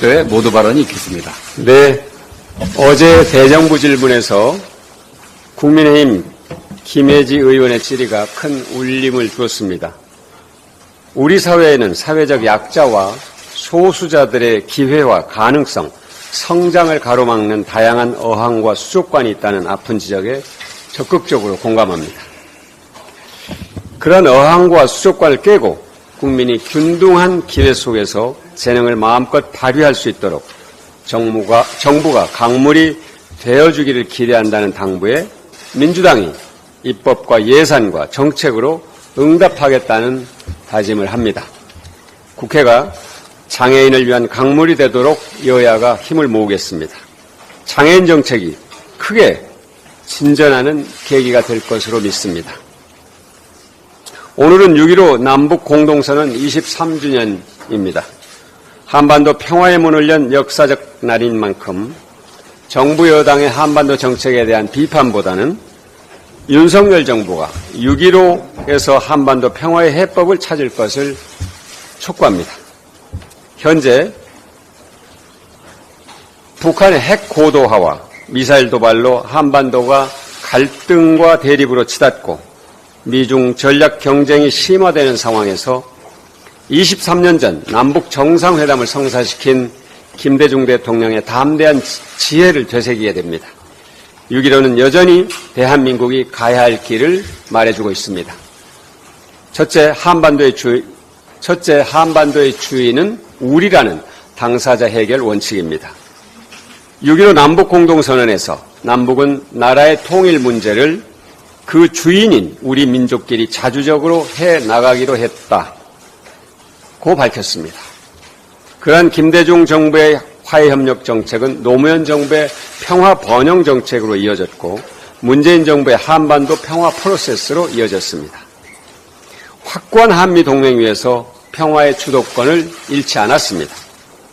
대표의 모두 발언이 있겠습니다. 네, 어제 대정부 질문에서 국민의힘 김혜지 의원의 질의가 큰 울림을 주었습니다. 우리 사회에는 사회적 약자와 소수자들의 기회와 가능성, 성장을 가로막는 다양한 어항과 수족관이 있다는 아픈 지적에 적극적으로 공감합니다. 그런 어항과 수족관을 깨고 국민이 균등한 기회 속에서 재능을 마음껏 발휘할 수 있도록 정부가 강물이 되어주기를 기대한다는 당부에 민주당이 입법과 예산과 정책으로 응답하겠다는 다짐을 합니다. 국회가 장애인을 위한 강물이 되도록 여야가 힘을 모으겠습니다. 장애인 정책이 크게 진전하는 계기가 될 것으로 믿습니다. 오늘은 6.15 남북 공동선언 23주년입니다. 한반도 평화의 문을 연 역사적 날인 만큼 정부 여당의 한반도 정책에 대한 비판보다는 윤석열 정부가 6.15에서 한반도 평화의 해법을 찾을 것을 촉구합니다. 현재 북한의 핵 고도화와 미사일 도발로 한반도가 갈등과 대립으로 치닫고 미중 전략 경쟁이 심화되는 상황에서 23년 전 남북 정상회담을 성사시킨 김대중 대통령의 담대한 지혜를 되새기게 됩니다. 6.15는 여전히 대한민국이 가야 할 길을 말해주고 있습니다. 첫째, 한반도의 주인은 우리라는 당사자 해결 원칙입니다. 6.15 남북 공동선언에서 남북은 나라의 통일 문제를 그 주인인 우리 민족끼리 자주적으로 해나가기로 했다고 밝혔습니다. 그러한 김대중 정부의 화해협력 정책은 노무현 정부의 평화 번영 정책으로 이어졌고 문재인 정부의 한반도 평화 프로세스로 이어졌습니다. 확고한 한미 동맹 위에서 평화의 주도권을 잃지 않았습니다.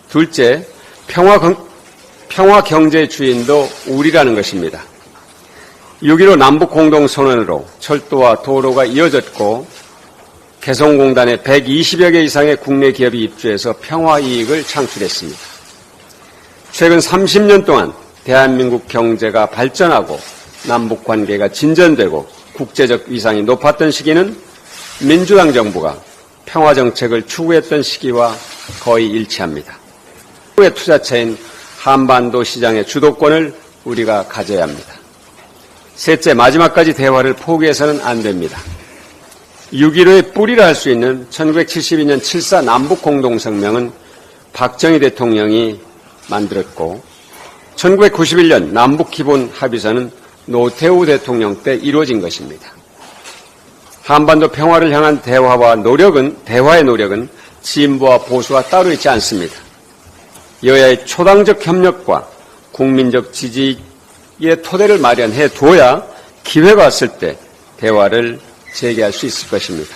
둘째, 평화 경제의 주인도 우리라는 것입니다. 6.15 남북 공동선언으로 철도와 도로가 이어졌고 개성공단에 120여 개 이상의 국내 기업이 입주해서 평화 이익을 창출했습니다. 최근 30년 동안 대한민국 경제가 발전하고 남북 관계가 진전되고 국제적 위상이 높았던 시기는 민주당 정부가 평화 정책을 추구했던 시기와 거의 일치합니다. 후의 투자처인 한반도 시장의 주도권을 우리가 가져야 합니다. 셋째, 마지막까지 대화를 포기해서는 안 됩니다. 6.15의 뿌리라 할 수 있는 1972년 7.4 남북공동성명은 박정희 대통령이 만들었고 1991년 남북기본합의서는 노태우 대통령 때 이루어진 것입니다. 한반도 평화를 향한 대화의 노력은 진보와 보수와 따로 있지 않습니다. 여야의 초당적 협력과 국민적 지지의 토대를 마련해 둬야 기회가 왔을 때 대화를 재개할 수 있을 것입니다.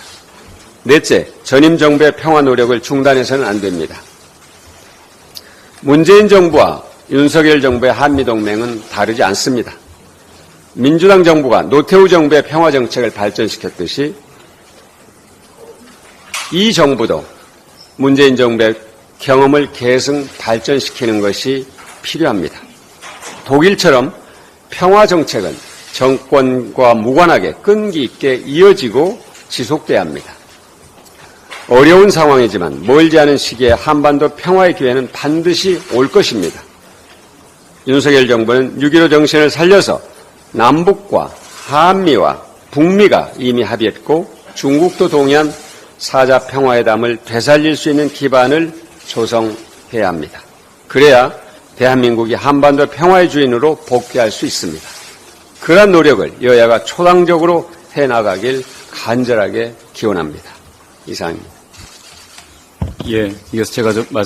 넷째, 전임 정부의 평화 노력을 중단해서는 안 됩니다. 문재인 정부와 윤석열 정부의 한미동맹은 다르지 않습니다. 민주당 정부가 노태우 정부의 평화 정책을 발전시켰듯이 이 정부도 문재인 정부의 경험을 계승 발전시키는 것이 필요합니다. 독일처럼 평화 정책은 정권과 무관하게 끈기 있게 이어지고 지속돼야 합니다. 어려운 상황이지만 멀지 않은 시기에 한반도 평화의 기회는 반드시 올 것입니다. 윤석열 정부는 6.15 정신을 살려서 남북과 한미와 북미가 이미 합의했고 중국도 동의한 4자 평화회담을 되살릴 수 있는 기반을 조성해야 합니다. 그래야 대한민국이 한반도 평화의 주인으로 복귀할 수 있습니다. 그러한 노력을 여야가 초당적으로 해나가길 간절하게 기원합니다. 이상입니다. 예, 이어서 제가